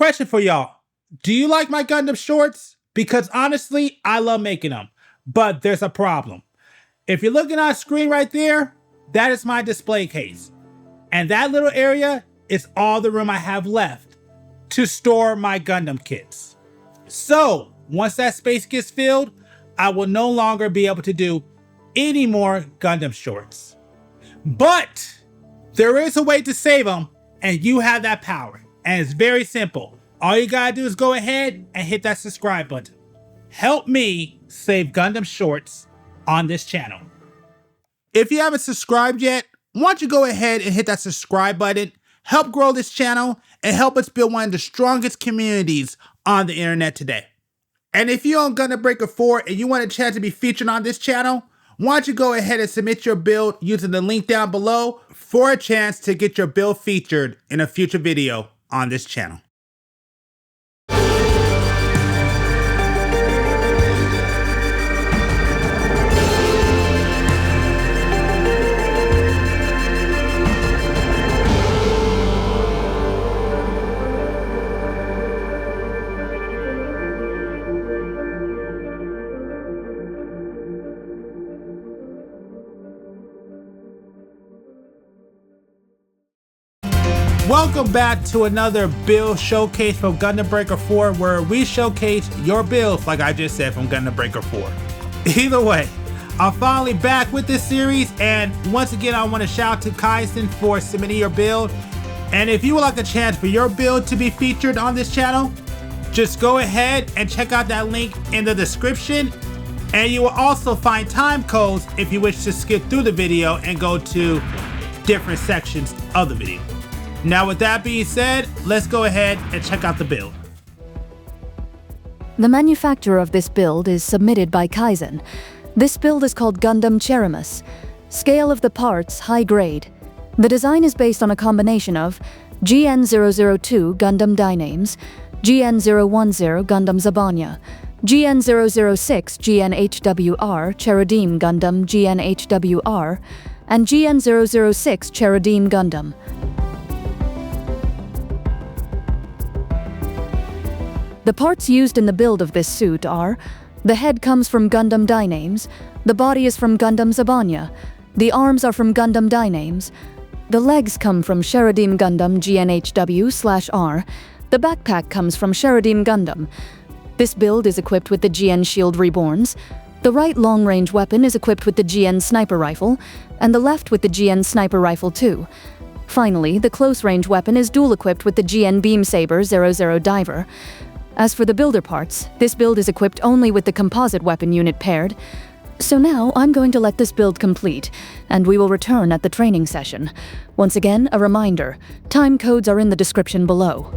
Question for y'all. Do you like my Gundam shorts? Because honestly, I love making them. But there's a problem. If you're looking on screen right there, that is my display case. And that little area is all the room I have left to store my Gundam kits. So once that space gets filled, I will no longer be able to do any more Gundam shorts. But there is a way to save them, and you have that power. And it's very simple. All you gotta do is go ahead and hit that subscribe button. Help me save Gundam shorts on this channel. If you haven't subscribed yet, why don't you go ahead and hit that subscribe button, help grow this channel, and help us build one of the strongest communities on the internet today. And if you're on Gundam Breaker 4 and you want a chance to be featured on this channel, why don't you go ahead and submit your build using the link down below for a chance to get your build featured in a future video on this channel. Welcome back to another build showcase from Gundam Breaker 4, where we showcase your builds, like I just said, from Gundam Breaker 4. Either way, I'm finally back with this series, and once again I want to shout out to Kaizen for submitting your build. And if you would like a chance for your build to be featured on this channel, just go ahead and check out that link in the description, and you will also find time codes if you wish to skip through the video and go to different sections of the video. Now with that being said, let's go ahead and check out the build. The manufacturer of this build is submitted by Kaizen. This build is called Gundam Cherimus. Scale of the parts, high grade. The design is based on a combination of GN002 Gundam Dynames, GN010 Gundam Zabanya, GN006 GNHWR Cherudim Gundam GNHWR, and GN006 Cherudim Gundam. The parts used in the build of this suit are: the head comes from Gundam Dynames, the body is from Gundam Zabanya, the arms are from Gundam Dynames, the legs come from Cherudim Gundam GNHW/R, the backpack comes from Cherudim Gundam. This build is equipped with the GN Shield Reborns, the right long-range weapon is equipped with the GN Sniper Rifle, and the left with the GN Sniper Rifle 2. Finally, the close-range weapon is dual-equipped with the GN Beam Saber 00 Diver. As for the builder parts, this build is equipped only with the composite weapon unit paired. So now I'm going to let this build complete, and we will return at the training session. Once again, a reminder, time codes are in the description below.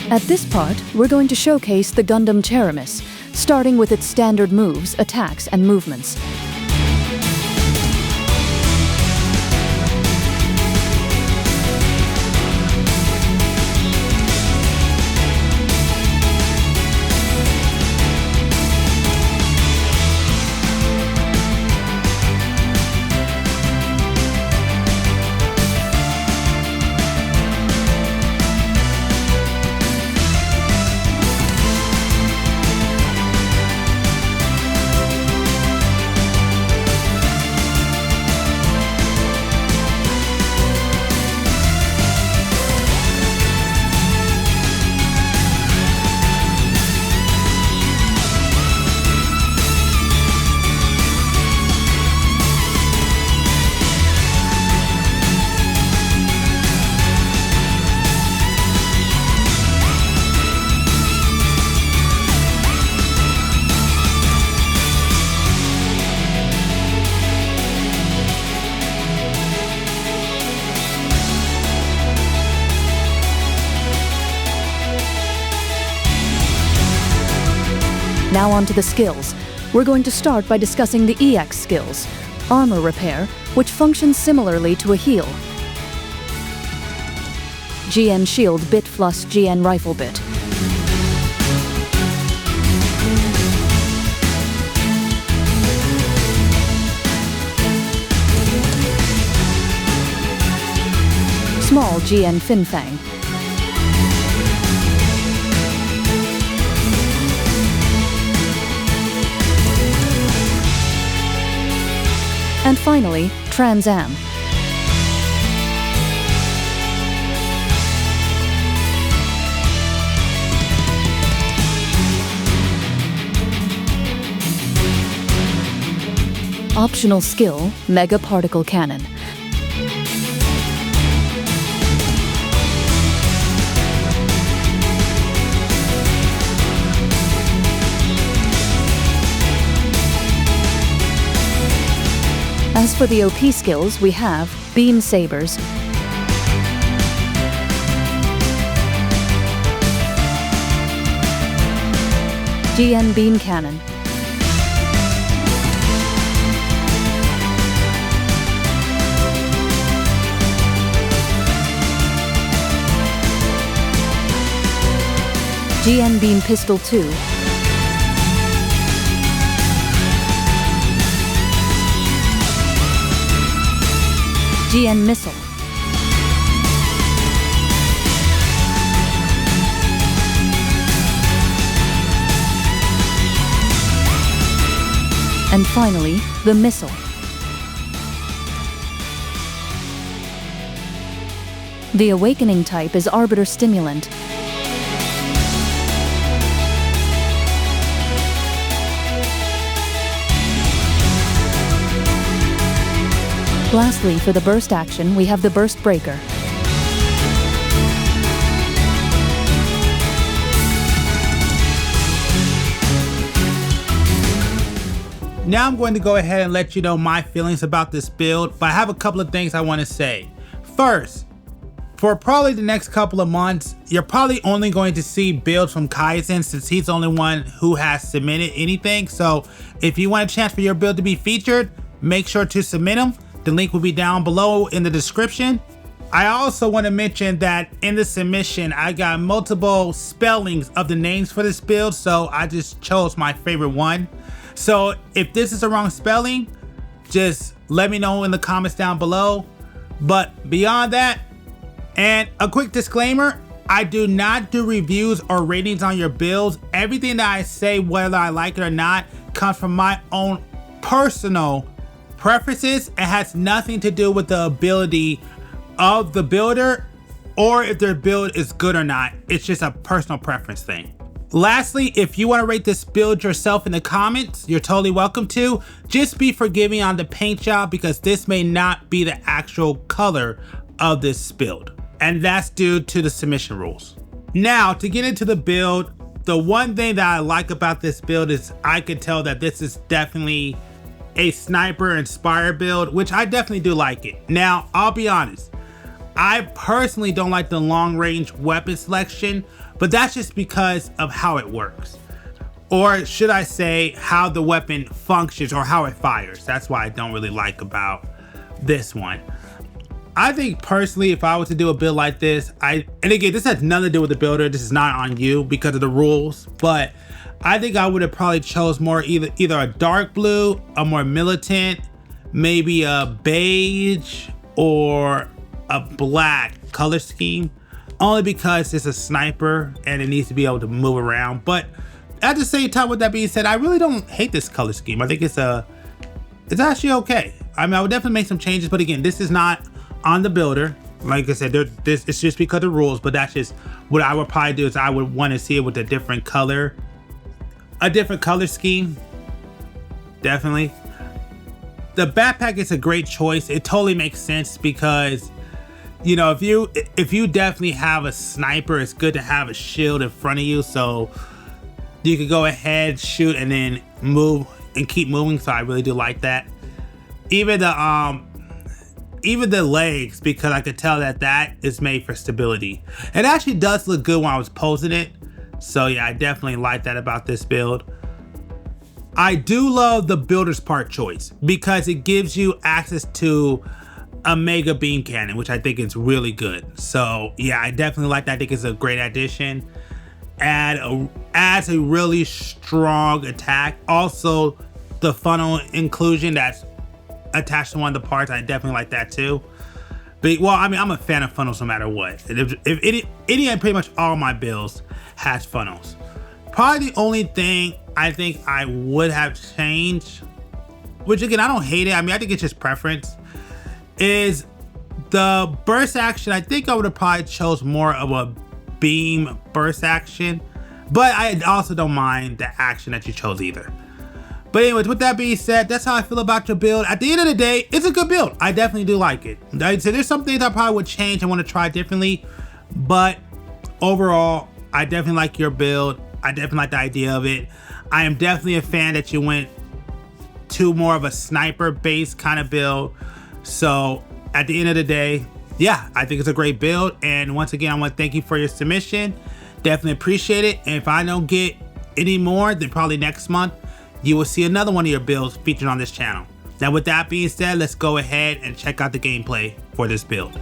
At this part, we're going to showcase the Gundam Cherimus, starting with its standard moves, attacks, and movements. Now on to the skills. We're going to start by discussing the EX skills. Armor repair, which functions similarly to a heal. GN shield bit plus GN rifle bit. Small GN fin fang. And finally, Trans Am. Optional skill, Mega Particle Cannon. As for the OP skills, we have Beam Sabers, GN Beam Cannon, GN Beam Pistol 2, GN Missile, and finally, the Missile. The awakening type is Arbiter Stimulant. Lastly, for the burst action, we have the Burst Breaker. Now I'm going to go ahead and let you know my feelings about this build, but I have a couple of things I want to say. First, for probably the next couple of months, you're probably only going to see builds from Kaizen since he's the only one who has submitted anything. So if you want a chance for your build to be featured, make sure to submit them. The link will be down below in the description. I also want to mention that in the submission, I got multiple spellings of the names for this build, so I just chose my favorite one. So if this is the wrong spelling, just let me know in the comments down below. But beyond that, and a quick disclaimer, I do not do reviews or ratings on your builds. Everything that I say, whether I like it or not, comes from my own personal preferences and has nothing to do with the ability of the builder or if their build is good or not. It's just a personal preference thing. Lastly, if you want to rate this build yourself in the comments, you're totally welcome to. Just be forgiving on the paint job because this may not be the actual color of this build, and that's due to the submission rules. Now, to get into the build, the one thing that I like about this build is I could tell that this is definitely a sniper inspired build, which I definitely do like it. Now, I'll be honest, I personally don't like the long range weapon selection, but that's just because of how it works. Or should I say how the weapon functions or how it fires. That's why I don't really like about this one. I think personally, if I was to do a build like this, and again, this has nothing to do with the builder. This is not on you because of the rules, but I think I would have probably chose more either a dark blue, a more militant, maybe a beige or a black color scheme, only because it's a sniper and it needs to be able to move around. But at the same time, with that being said, I really don't hate this color scheme. I think it's actually okay. I mean, I would definitely make some changes, but again, this is not on the builder. Like I said, it's just because of rules, but that's just what I would probably do is I would want to see it with a different color scheme. Definitely. The backpack is a great choice. It totally makes sense because, you know, if you definitely have a sniper, it's good to have a shield in front of you so you could go ahead, shoot, and then move and keep moving. So I really do like that. Even the legs, because I could tell that is made for stability. It actually does look good when I was posing it. So yeah, I definitely like that about this build. I do love the builder's part choice because it gives you access to a mega beam cannon, which I think is really good. So yeah, I definitely like that. I think it's a great addition. Adds a really strong attack. Also, the funnel inclusion that's attached to one of the parts, I definitely like that too. But well, I mean, I'm a fan of funnels no matter what. If any and pretty much all my builds has funnels. Probably the only thing I think I would have changed, which again, I don't hate it. I mean, I think it's just preference, is the burst action. I think I would have probably chose more of a beam burst action, but I also don't mind the action that you chose either. But anyways, with that being said, that's how I feel about your build. At the end of the day, it's a good build. I definitely do like it. I'd say there's some things I probably would change and want to try differently, but overall, I definitely like your build. I definitely like the idea of it. I am definitely a fan that you went to more of a sniper based kind of build. So at the end of the day, yeah, I think it's a great build. And once again, I want to thank you for your submission. Definitely appreciate it. And if I don't get any more, then probably next month, you will see another one of your builds featured on this channel. Now with that being said, let's go ahead and check out the gameplay for this build.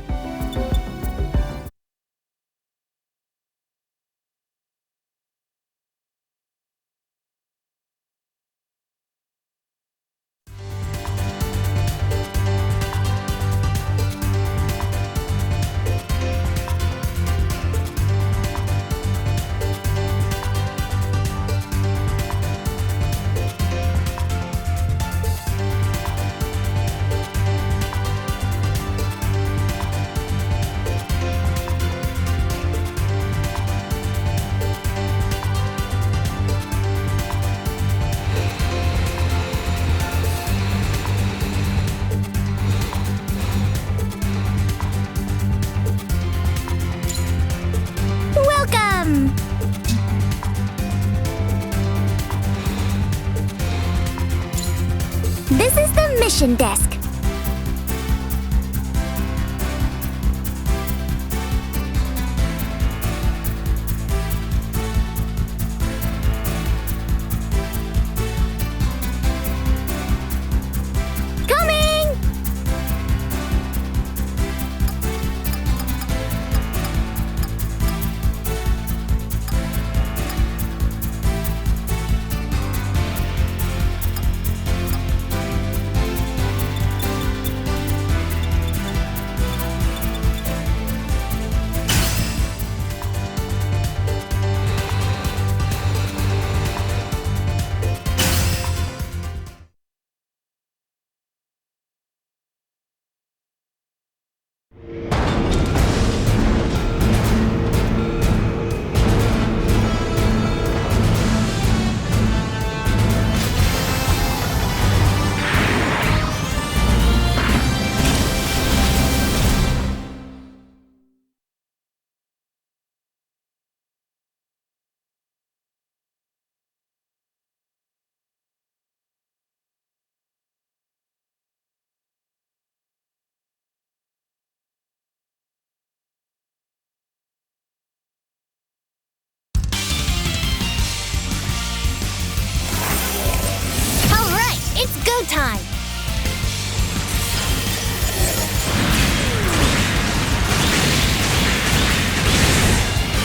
This is the mission desk. Coming! showtime!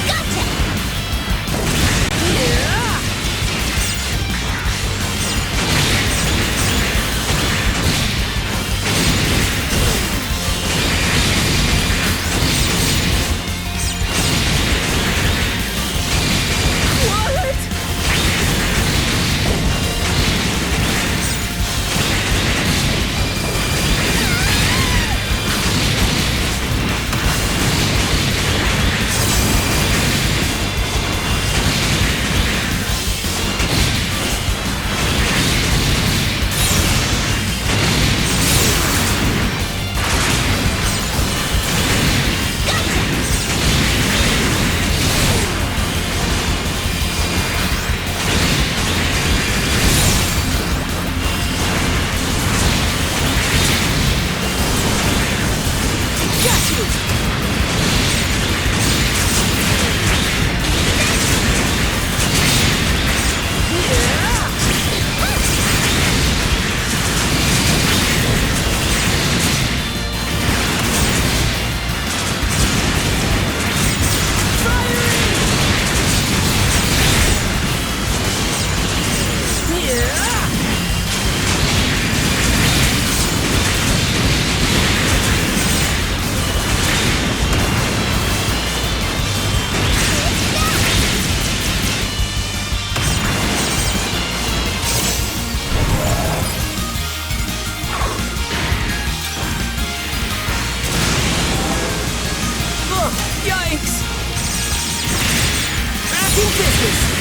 Gotcha! Yikes! Back in business!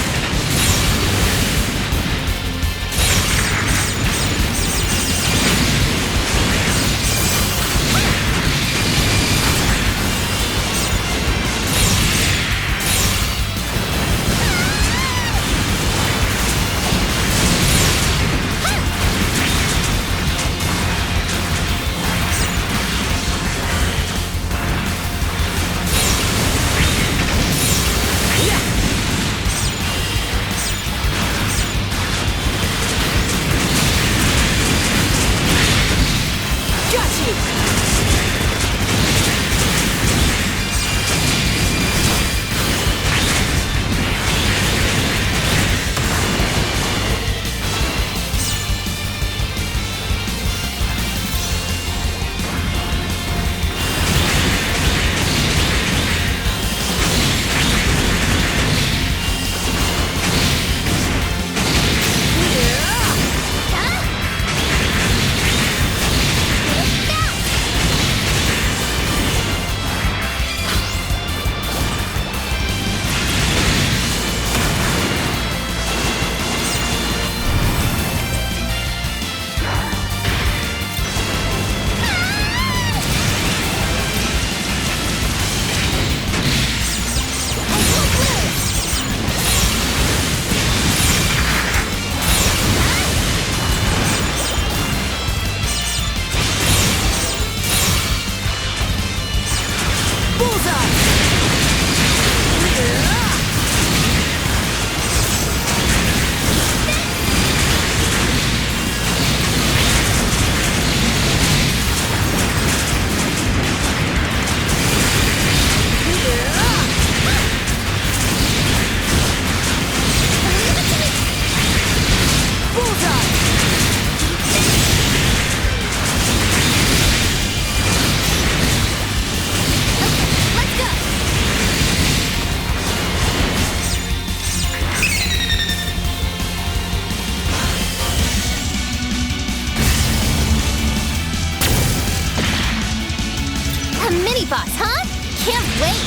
boss, huh? Can't wait!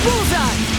Bullseye!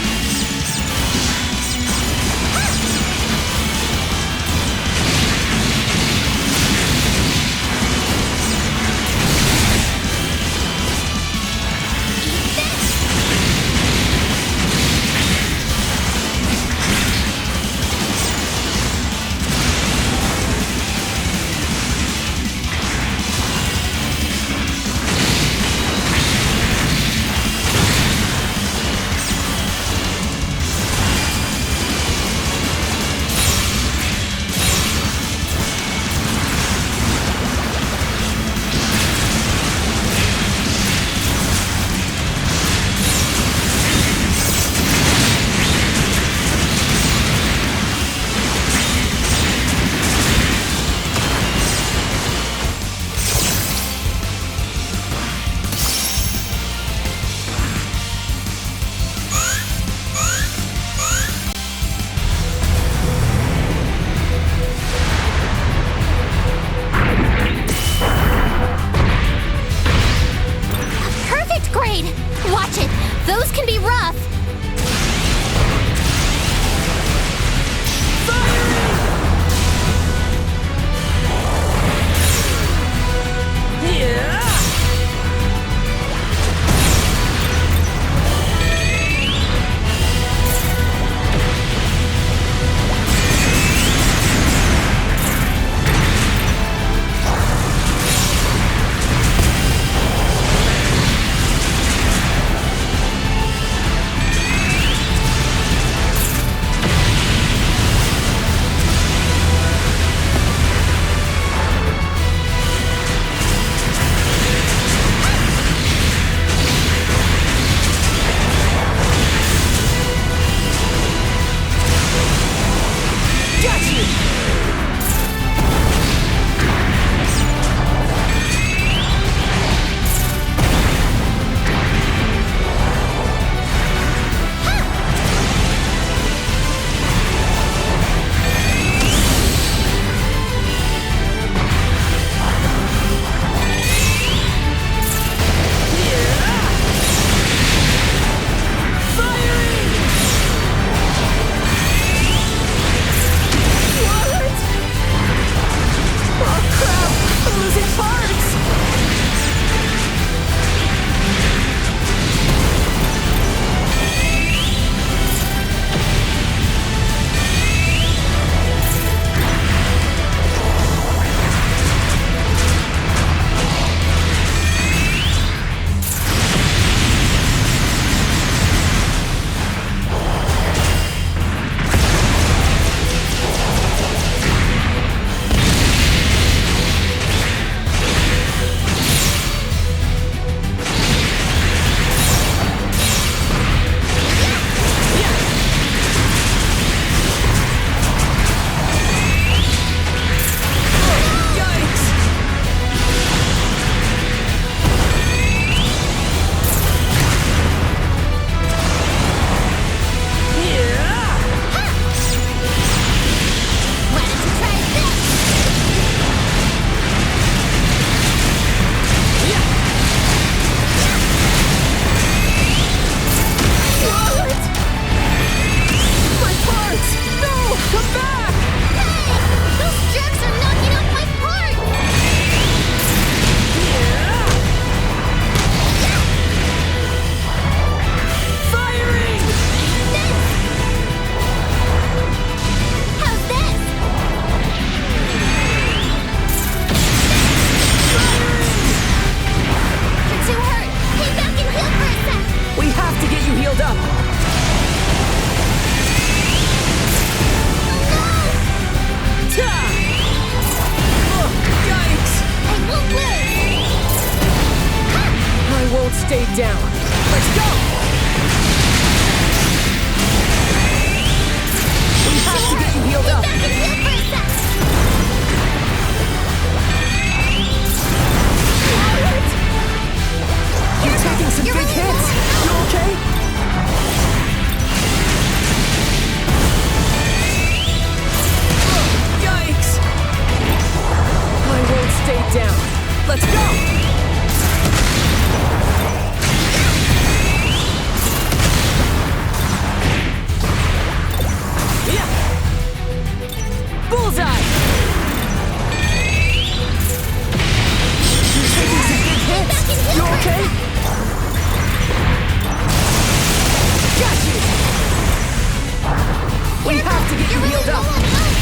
to get you You're healed really up. low on health.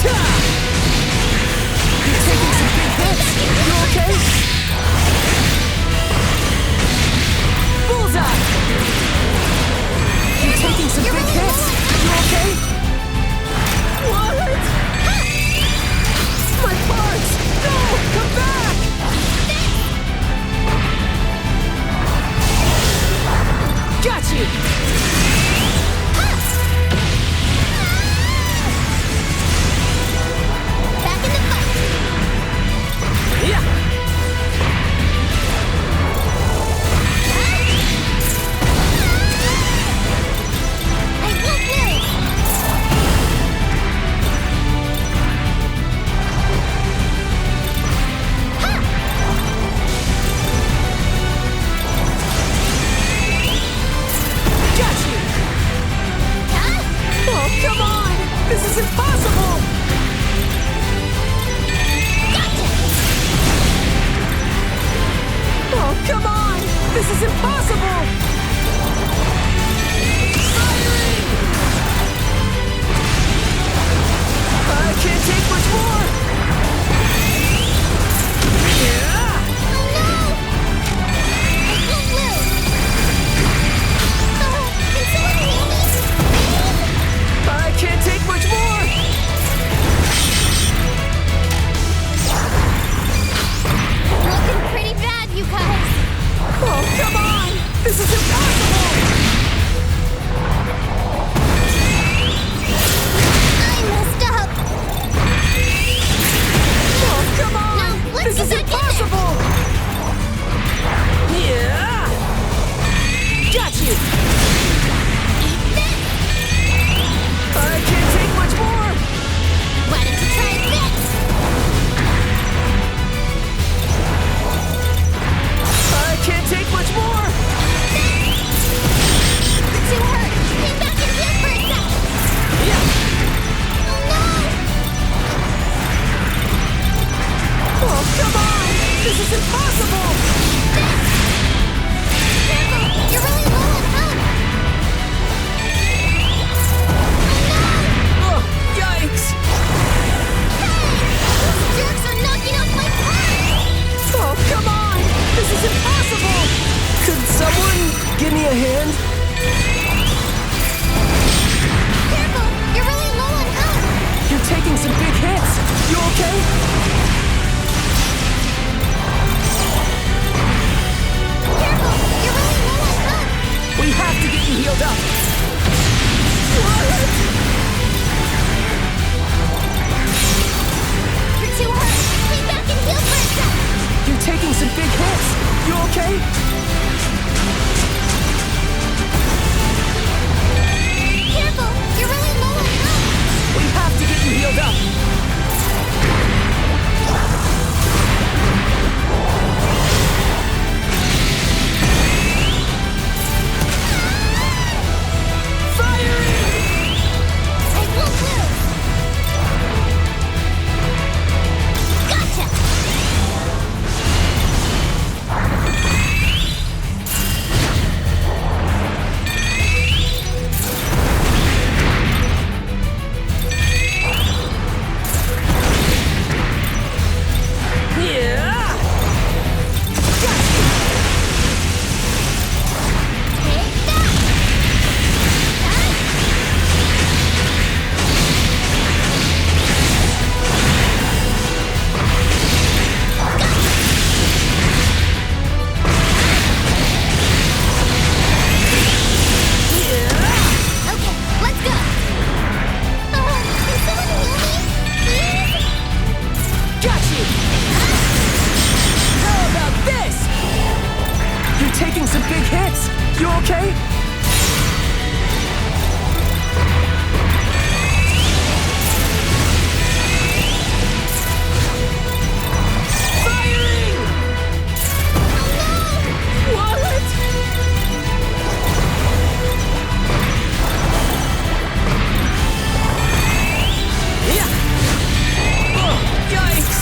Ta! You're taking some big hits. You okay? Bullseye! You're taking some You're big really hits. low. You okay? What? My parts! No! Come back! Got you! Back in the fight. Yeah! I won't lose. Got you! Huh? Oh, come on! This is impossible! Oh, come on! This is impossible! Firing! I can't take much more! Yeah! Oh no! I won't lose. Can someone heal me? I can't take much more! Looking pretty bad, you guys. Oh, come on! This is impossible! I messed up. Oh, come on! Now, let's This get is back in there. impossible! Yeah! Got you! Eat this. I can't take much more! Why don't you try this? I can't take much more! You're too hurt. Stay back and heal for a sec. Yeah! Oh no! Oh, come on! This is impossible! Careful! You're really low on health. Oh, yikes! Those jerks are knocking off my parts. Oh, come on! This is impossible! Could someone give me a hand? Careful! You're really low on health. You're taking some big hits. You okay? Careful! You're really low on health. We have to get you healed up. What? You're too hurt. Stay back and heal for a sec. You're taking some big hits. You okay? Careful! You're really low on health. We have to get you healed up. Firing! I won't lose. Gotcha! Yeah! Take that! Yeah! Okay, let's go! Can someone heal me? Please? Got you! How about this? You're taking some big hits. You okay? Firing! What? Yeah! Oh, yikes!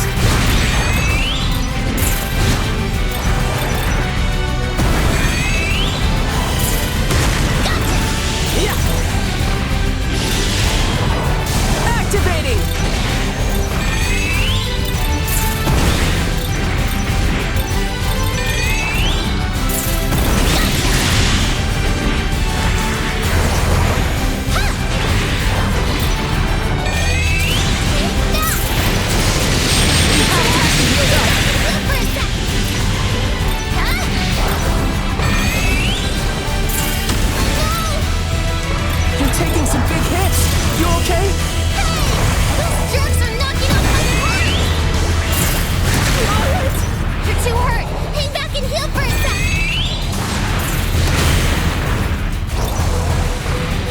okay? Those jerks are knocking off my parts! What? You're too hurt! Hang back and heal for a sec!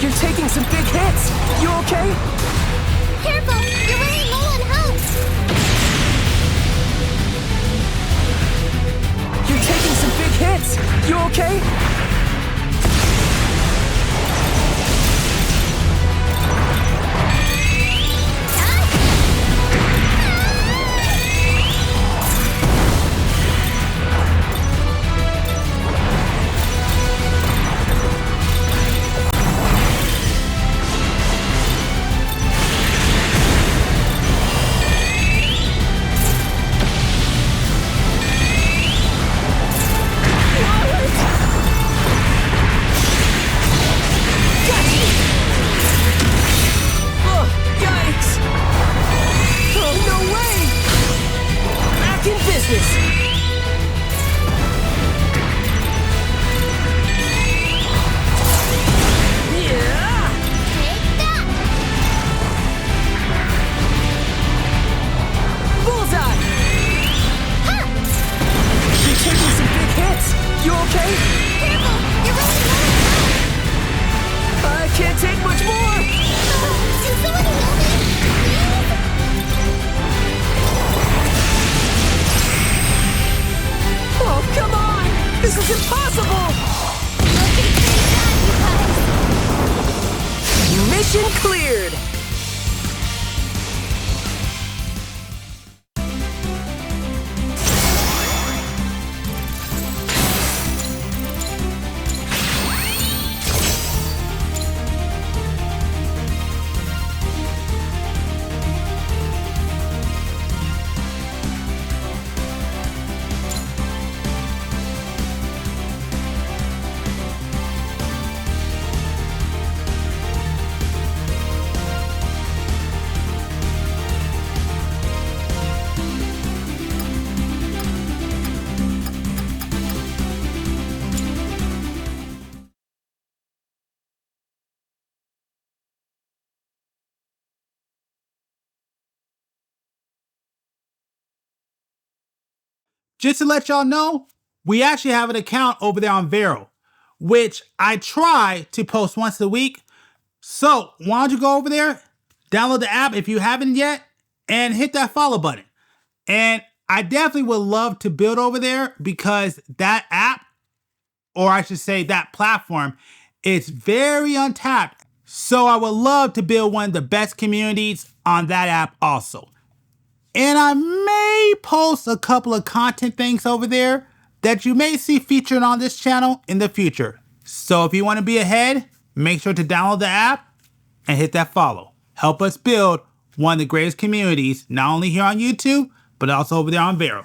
You're taking some big hits. You okay? Careful! You're running low on health! You're taking some big hits. You okay? Oh, yikes! Oh, no way! Back in business! Yeah! Take that! Bullseye! You're taking some big hits. You okay? Careful! You're running low on health! I can't take much more! Can someone heal me? Please? Oh, come on! This is impossible! Looking pretty bad, you guys! Mission cleared! Just to let y'all know, we actually have an account over there on Vero, which I try to post once a week. So why don't you go over there, download the app if you haven't yet, and hit that follow button. And I definitely would love to build over there because that app, or I should say that platform, is very untapped. So I would love to build one of the best communities on that app also. And I may post a couple of content things over there that you may see featured on this channel in the future. So if you want to be ahead, make sure to download the app and hit that follow. Help us build one of the greatest communities, not only here on YouTube, but also over there on Vero.